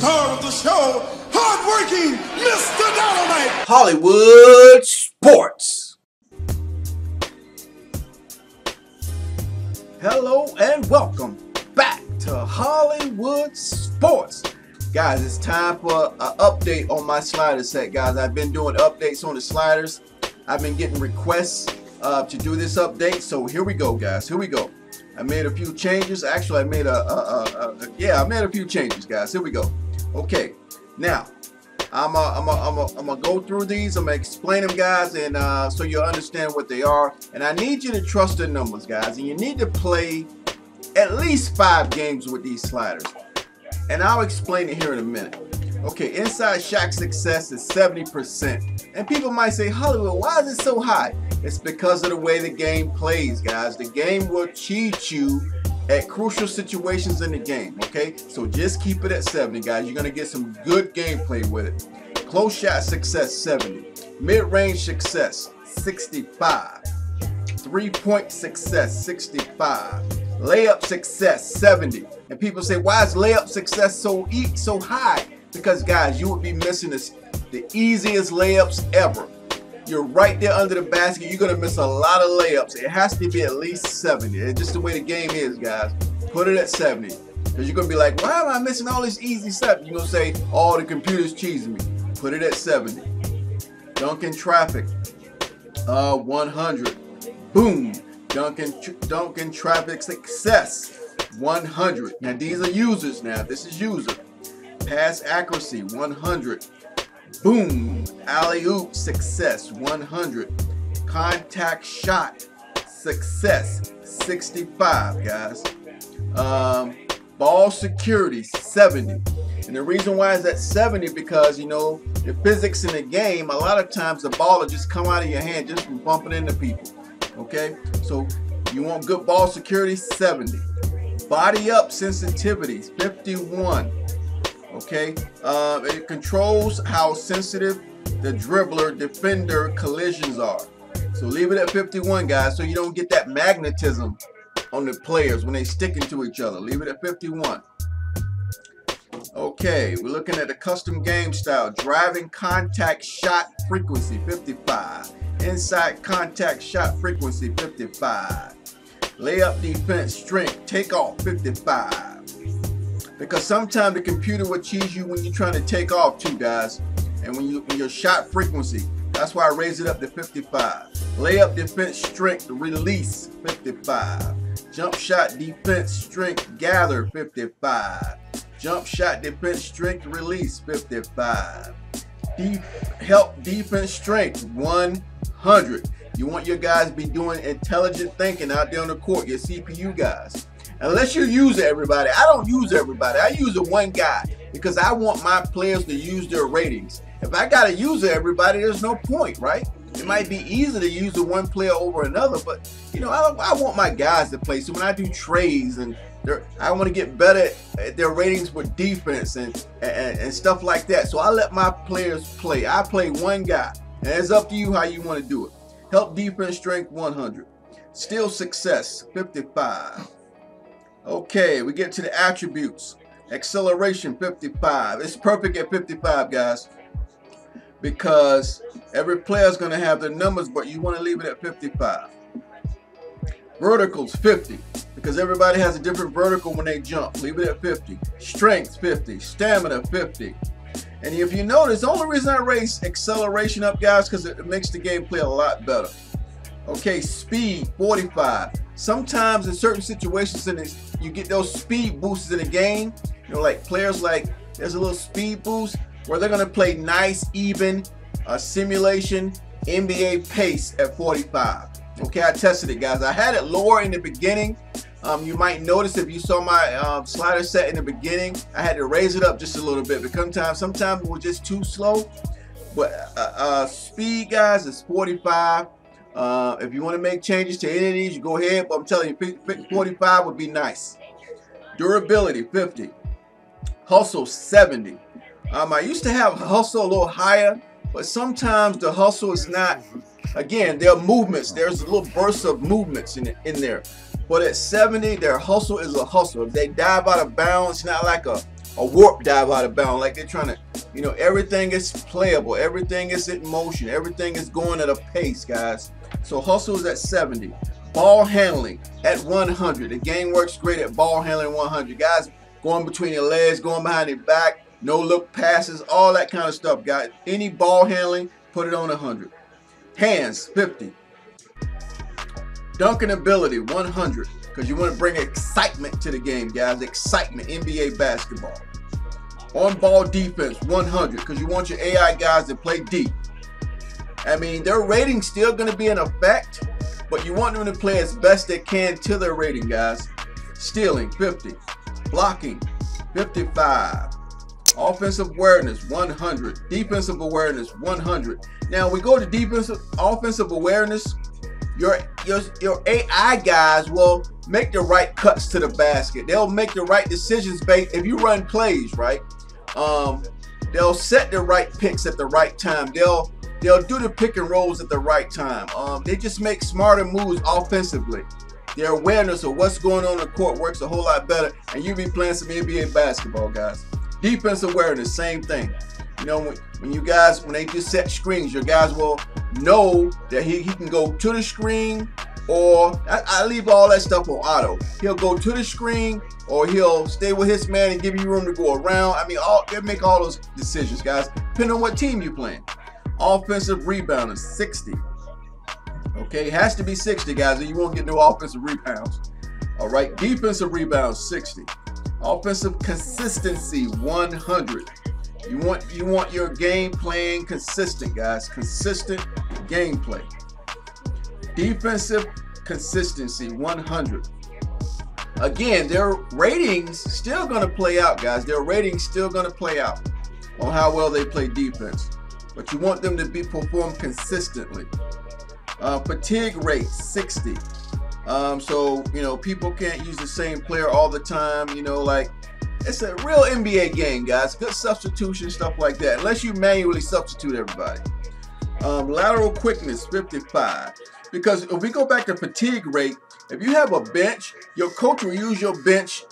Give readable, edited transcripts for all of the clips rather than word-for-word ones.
star of the show, hardworking Mr. Dynamite. Hollywood Sports. Hello and welcome back to Hollywood Sports. Guys, it's time for an update on my slider set, guys. I've been doing updates on the sliders. I've been getting requests to do this update, so here we go, guys. Here we go. I made a few changes. Actually, I made I made a few changes, guys. Here we go. Okay, now I'm gonna go through these. I'm gonna explain them, guys, and so you'll understand what they are. And I need you to trust the numbers, guys. And you need to play at least 5 games with these sliders. And I'll explain it here in a minute. Okay, inside Shaq Success is 70%. And people might say, Hollywood, why is it so high? It's because of the way the game plays, guys. The game will cheat you at crucial situations in the game, okay? So just keep it at 70, guys. You're gonna get some good gameplay with it. Close shot success, 70. Mid-range success, 65. Three-point success, 65. Layup success, 70. And people say, why is layup success so high? Because, guys, you would be missing the easiest layups ever. You're right there under the basket. You're going to miss a lot of layups. It has to be at least 70. It's just the way the game is, guys. Put it at 70. Because you're going to be like, why am I missing all this easy stuff? You're going to say, oh, the computer's cheesing me. Put it at 70. Dunking traffic, 100. Boom. Dunking traffic success, 100. Now, these are users now. This is user. Pass accuracy, 100. Boom. Alley-oop success, 100. Contact shot success, 65, guys. Ball security, 70. And the reason why is that 70 because, you know, the physics in the game, a lot of times the ball will just come out of your hand just from bumping into people. Okay? So you want good ball security, 70. Body up sensitivities, 51. Okay, it controls how sensitive the dribbler defender collisions are. So leave it at 51, guys, so you don't get that magnetism on the players when they stick into each other. Leave it at 51. Okay, we're looking at the custom game style. Driving contact shot frequency, 55. Inside contact shot frequency, 55. Layup defense strength, takeoff, 55. Because sometimes the computer will cheese you when you're trying to take off too, guys. And when your shot frequency, that's why I raised it up to 55. Layup defense strength release, 55. Jump shot defense strength gather, 55. Jump shot defense strength release, 55. Help defense strength, 100. You want your guys to be doing intelligent thinking out there on the court, your CPU guys. Unless you use everybody. I don't use everybody. I use the one guy because I want my players to use their ratings. If I got to use everybody, there's no point, right? It might be easy to use the one player over another, but you know, I want my guys to play. So when I do trades and I want to get better at their ratings with defense and stuff like that. So I let my players play. I play one guy, and it's up to you how you want to do it. Help defense strength, 100. Steal success, 55. Okay, we get to the attributes. Acceleration, 55. It's perfect at 55, guys, because every player is going to have their numbers, but you want to leave it at 55. Verticals, 50, because everybody has a different vertical when they jump. Leave it at 50. Strength, 50. Stamina, 50. And if you notice, the only reason I raise acceleration up, guys, because it makes the gameplay a lot better. Okay, speed, 45. Sometimes in certain situations you get those speed boosts in the game. You know, like players there's a little speed boost where they're going to play nice, even simulation NBA pace at 45. Okay, I tested it, guys. I had it lower in the beginning. You might notice if you saw my slider set in the beginning, I had to raise it up just a little bit because sometimes it was just too slow. But speed, guys, is 45. If you want to make changes to any of these, you go ahead, but I'm telling you, 45 would be nice. Durability, 50. Hustle, 70. I used to have hustle a little higher, but sometimes the hustle is not, again, there are movements. There's a little burst of movements in there. But at 70, their hustle is a hustle. If they dive out of bounds, it's not like a a warp dive out of bounds. Like they're trying to, you know, everything is playable. Everything is in motion. Everything is going at a pace, guys. So hustle is at 70. Ball handling at 100. The game works great at ball handling 100. Guys going between your legs, going behind your back, no look passes, all that kind of stuff, guys. Any ball handling, put it on 100. Hands, 50. Dunking ability, 100. Because you want to bring excitement to the game, guys. Excitement, NBA basketball. On-ball defense, 100. Because you want your AI guys to play deep. I mean, their rating's still going to be in effect, but you want them to play as best they can to their rating, guys. Stealing, 50. Blocking, 55. Offensive awareness, 100. Defensive awareness, 100. Now we go to offensive awareness. Your AI guys will make the right cuts to the basket. They'll make the right decisions based if you run plays, right? They'll set the right picks at the right time. They'll do the pick and rolls at the right time. They just make smarter moves offensively. Their awareness of what's going on the court works a whole lot better, and you be playing some NBA basketball, guys. Defense awareness, same thing. You know, when they just set screens, your guys will know that he can go to the screen, or I leave all that stuff on auto. He'll go to the screen, or he'll stay with his man and give you room to go around. I mean, they make all those decisions, guys, depending on what team you're playing. Offensive rebounding, 60. Okay, it has to be 60, guys, or you won't get no offensive rebounds. All right, defensive rebounds, 60. Offensive consistency, 100. You want your game playing consistent, guys. Consistent gameplay. Defensive consistency, 100. Again, their ratings still going to play out, guys. Their ratings still going to play out on how well they play defense. But you want them to perform consistently. Fatigue rate, 60. So, you know, people can't use the same player all the time. You know, like, it's a real NBA game, guys. Good substitution, stuff like that. Unless you manually substitute everybody. Lateral quickness, 55. Because if we go back to fatigue rate, if you have a bench, your coach will use your bench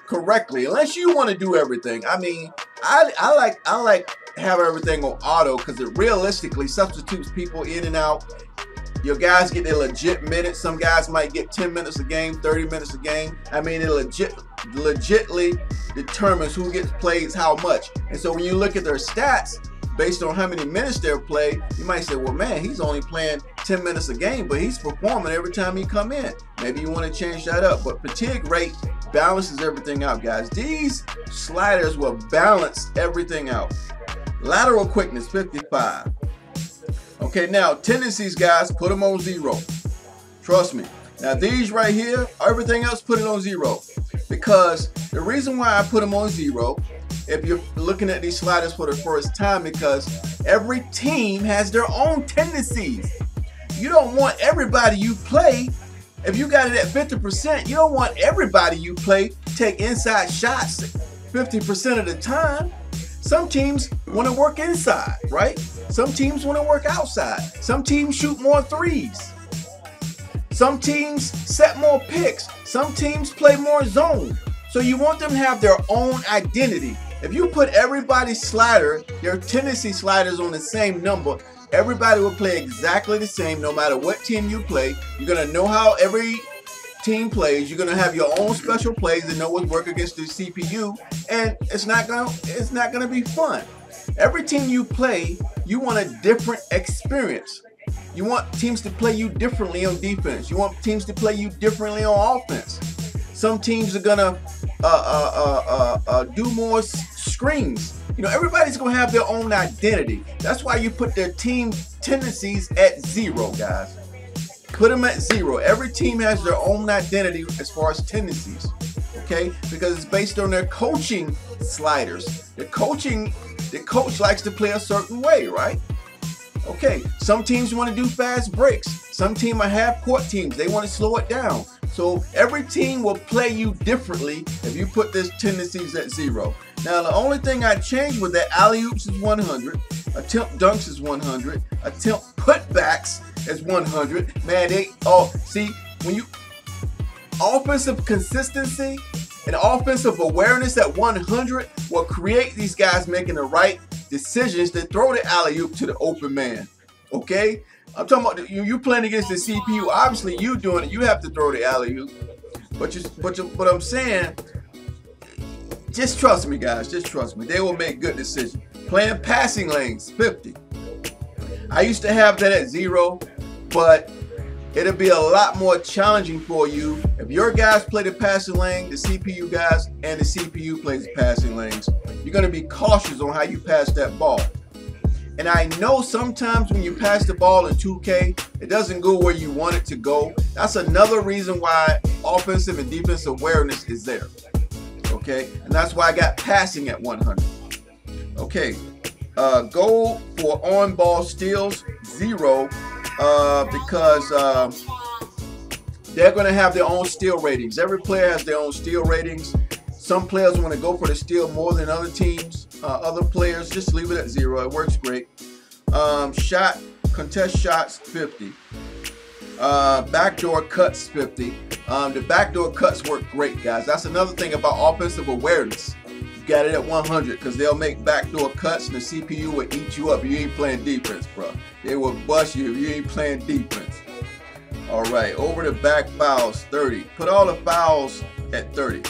correctly. Unless you want to do everything. I mean, I like have everything on auto because it realistically substitutes people in and out. Your guys get their legit minutes. Some guys might get 10 minutes a game, 30 minutes a game. I mean, it legitly determines who gets plays how much. And so when you look at their stats based on how many minutes they're played, you might say, well, man, he's only playing 10 minutes a game, but he's performing every time he come in. Maybe you want to change that up. But fatigue rate balances everything out, guys. These sliders will balance everything out. Lateral quickness, 55. Okay, now tendencies, guys, put them on 0. Trust me. Now these right here, everything else, put it on 0. Because the reason why I put them on 0, if you're looking at these sliders for the first time, because every team has their own tendencies. You don't want everybody you play, if you got it at 50%, you don't want everybody you play take inside shots 50% of the time. Some teams want to work inside, right? Some teams want to work outside. Some teams shoot more threes. Some teams set more picks. Some teams play more zone. So you want them to have their own identity. If you put everybody's slider, their tendency sliders on the same number, everybody will play exactly the same no matter what team you play. You're going to know how every team plays. You're going to have your own special plays and know what work against the CPU, and it's not going to be fun. Every team you play, you want a different experience. You want teams to play you differently on defense. You want teams to play you differently on offense. Some teams are going to do more screens. You know, everybody's going to have their own identity. That's why you put their team tendencies at 0, guys. Put them at 0. Every team has their own identity as far as tendencies, okay? Because it's based on their coaching sliders. The coach likes to play a certain way, right? Okay, some teams want to do fast breaks. Some teams are half-court teams. They want to slow it down. So every team will play you differently if you put this tendencies at 0. Now, the only thing I changed with that, alley-oops is 100. Attempt dunks is 100. Attempt putbacks is 100. Man, see, when you offensive consistency, And offensive awareness at 100 will create these guys making the right decisions to throw the alley-oop to the open man. Okay? I'm talking about you playing against the CPU. Obviously, you doing it. You have to throw the alley-oop. But I'm saying, just trust me, guys. Just trust me. They will make good decisions. Playing passing lanes, 50. I used to have that at 0, but it'll be a lot more challenging for you if your guys play the passing lane, the CPU guys, and the CPU plays the passing lanes. You're going to be cautious on how you pass that ball. And I know sometimes when you pass the ball in 2K, it doesn't go where you want it to go. That's another reason why offensive and defensive awareness is there. Okay, and that's why I got passing at 100. Okay, go for on-ball steals, 0. Because they're going to have their own steal ratings. Every player has their own steal ratings. Some players want to go for the steal more than other teams. Other players, just leave it at 0. It works great. Contest shots, 50. Backdoor cuts, 50. The backdoor cuts work great, guys. That's another thing about offensive awareness. You got it at 100 because they'll make backdoor cuts and the CPU will eat you up. You ain't playing defense, bro. They will bust you if you ain't playing defense. All right, over the back fouls, 30. Put all the fouls at 30.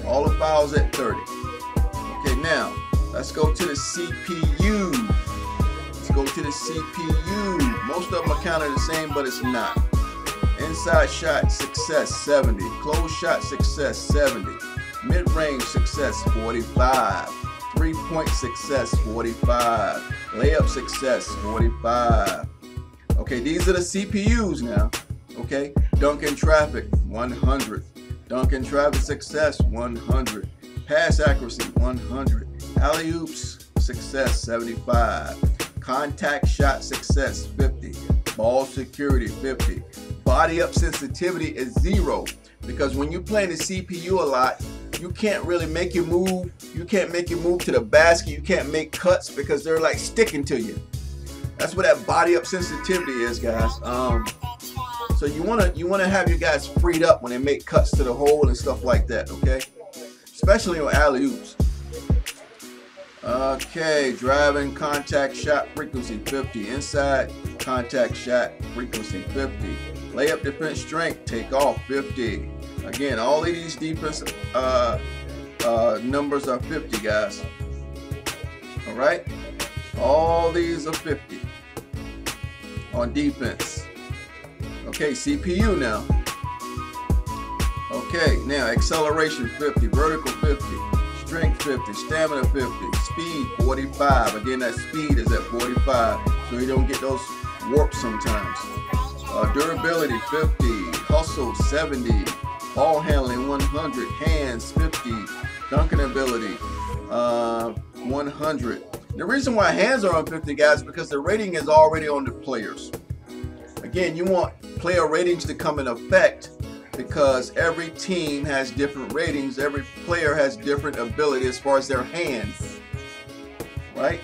All the fouls at 30. Okay, now let's go to the CPU. Let's go to the CPU. Most of them are kind of the same, but it's not. Inside shot success, 70. Close shot success, 70. Mid-range success, 45. Three-point success, 45. Layup success, 45. Okay, these are the CPUs now. Okay, dunk in traffic, 100. Dunk in traffic success, 100. Pass accuracy, 100. Alley-oops success, 75. Contact shot success, 50. Ball security, 50. Body up sensitivity is 0. Because when you're playing the CPU a lot, you can't really make your move. You can't make your move to the basket. You can't make cuts because they're like sticking to you. That's what that body up sensitivity is, guys. So you wanna have your guys freed up when they make cuts to the hole and stuff like that, okay? Especially on alley-oops. Okay, driving contact shot frequency, 50. Inside contact shot frequency, 50. Layup defense strength, take off, 50. Again, all of these defensive numbers are 50, guys. All right, all these are 50 on defense. Okay, CPU now. Okay, now acceleration, 50. Vertical, 50. Strength, 50. Stamina, 50. Speed, 45. Again, that speed is at 45, so you don't get those warps sometimes. Durability, 50. Hustle, 70. Ball handling, 100. Hands, 50. Dunking ability, 100. The reason why hands are on 50, guys, is because the rating is already on the players. Again, you want player ratings to come in effect because every team has different ratings. Every player has different ability as far as their hands, right?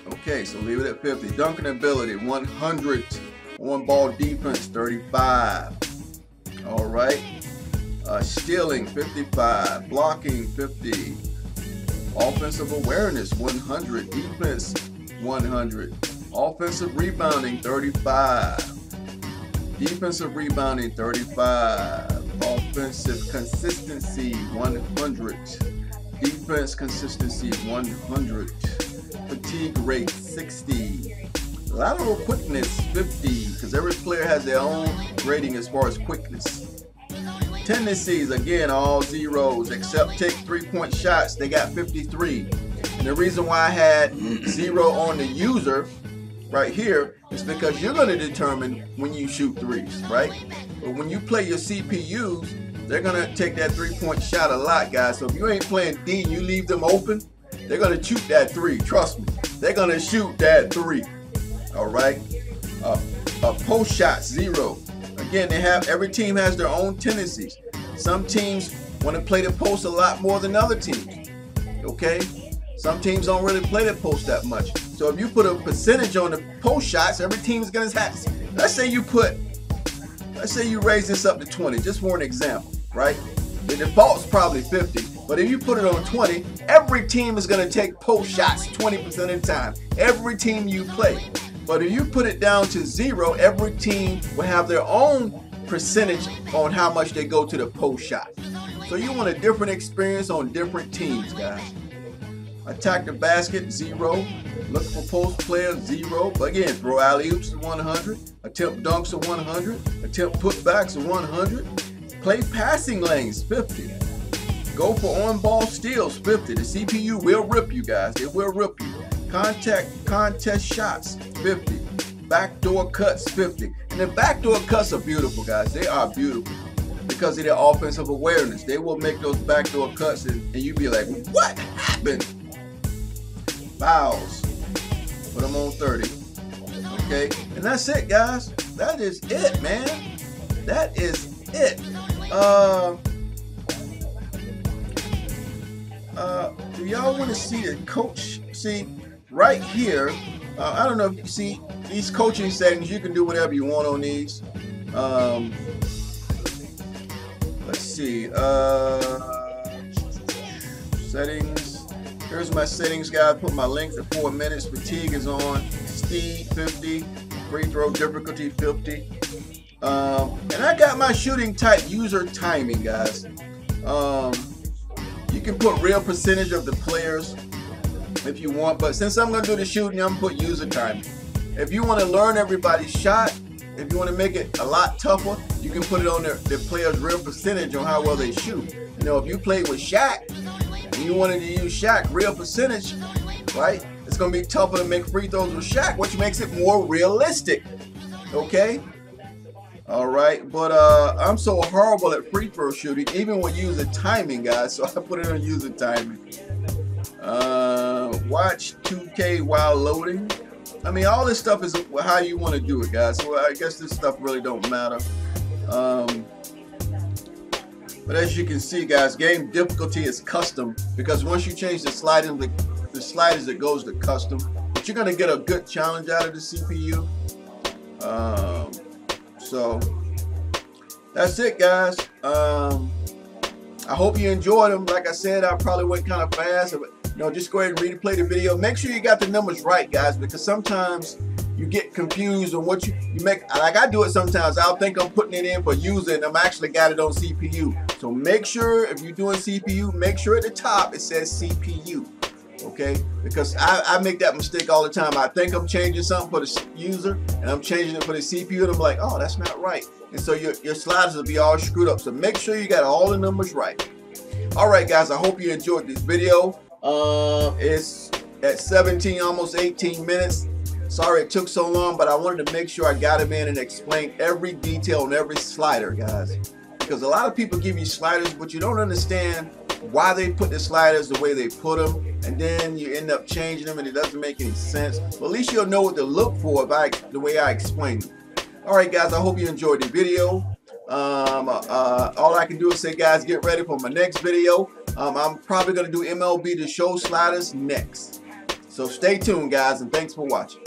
Okay, so leave it at 50. Dunking ability, 100. On-ball defense, 35. All right. Stealing, 55. Blocking, 50. Offensive awareness, 100. Defense, 100. Offensive rebounding, 35. Defensive rebounding, 35. Offensive consistency, 100. Defense consistency, 100. Fatigue rate, 60. Lateral quickness, 50, because every player has their own rating as far as quickness. Tendencies, again, all zeros, except take three-point shots. They got 53. And the reason why I had 0 on the user right here is because you're going to determine when you shoot threes, right? But when you play your CPUs, they're going to take that three-point shot a lot, guys. So if you ain't playing D and you leave them open, they're going to shoot that 3. Trust me. They're going to shoot that 3. All right. Post shots, 0. Again, every team has their own tendencies. Some teams want to play the post a lot more than other teams. Okay. Some teams don't really play the post that much. So if you put a percentage on the post shots, every team is going to have. Let's say you raise this up to 20, just for an example, right? The default's probably 50, but if you put it on 20, every team is going to take post shots 20% of the time. Every team you play. But if you put it down to 0, every team will have their own percentage on how much they go to the post shot. So you want a different experience on different teams, guys. Attack the basket, 0. Look for post players, 0. But again, throw alley-oops is 100. Attempt dunks are 100. Attempt putbacks are 100. Play passing lanes, 50. Go for on-ball steals, 50. The CPU will rip you, guys. It will rip you. Contest shots, 50. Backdoor cuts, 50. And the backdoor cuts are beautiful, guys. They are beautiful because of their offensive awareness. They will make those backdoor cuts and you be like, what happened? Fouls. Put them on 30. Okay, and that's it, guys. That is it, man. That is it. Do y'all want to see the coach? See, right here, I don't know if you see these coaching settings. You can do whatever you want on these. Let's see. Settings. Here's my settings, guys. Put my length at 4 minutes. Fatigue is on. Speed 50. Free throw difficulty 50. And I got my shooting type user timing, guys. You can put real percentage of the players if you want, but since I'm going to do the shooting, I'm going to put user timing. If you want to learn everybody's shot, if you want to make it a lot tougher, you can put it on the player's real percentage on how well they shoot. You know, if you played with Shaq and you wanted to use Shaq real percentage, right? It's going to be tougher to make free throws with Shaq, which makes it more realistic. Okay? All right, but I'm so horrible at free throw shooting, even with user timing, guys, so I put it on user timing. Watch 2K while loading. I mean, all this stuff is how you want to do it, guys, so I guess this stuff really don't matter. But as you can see, guys, game difficulty is custom, because once you change the sliders, it goes to custom. But you're going to get a good challenge out of the CPU. So that's it, guys. I hope you enjoyed them. Like I said, I probably went kind of fast. But, you know, just go ahead and replay the video. Make sure you got the numbers right, guys, because sometimes you get confused on what you make. Like I do it sometimes. I'll think I'm putting it in for user, and I'm actually got it on CPU. So make sure if you're doing CPU, make sure at the top it says CPU. Okay, because I make that mistake all the time. I think I'm changing something for the user and I'm changing it for the CPU, and I'm like, oh, that's not right. And so your sliders will be all screwed up. So make sure you got all the numbers right. All right, guys, I hope you enjoyed this video. It's at 17, almost 18 minutes. Sorry it took so long, but I wanted to make sure I got them in and explain every detail on every slider, guys. Because a lot of people give you sliders, but you don't understand why they put the sliders the way they put them, and then you end up changing them and it doesn't make any sense. But at least you'll know what to look for the way I explain them. Alright, guys, I hope you enjoyed the video. All I can do is say, guys, get ready for my next video. I'm probably going to do MLB The Show sliders next. So stay tuned, guys, and thanks for watching.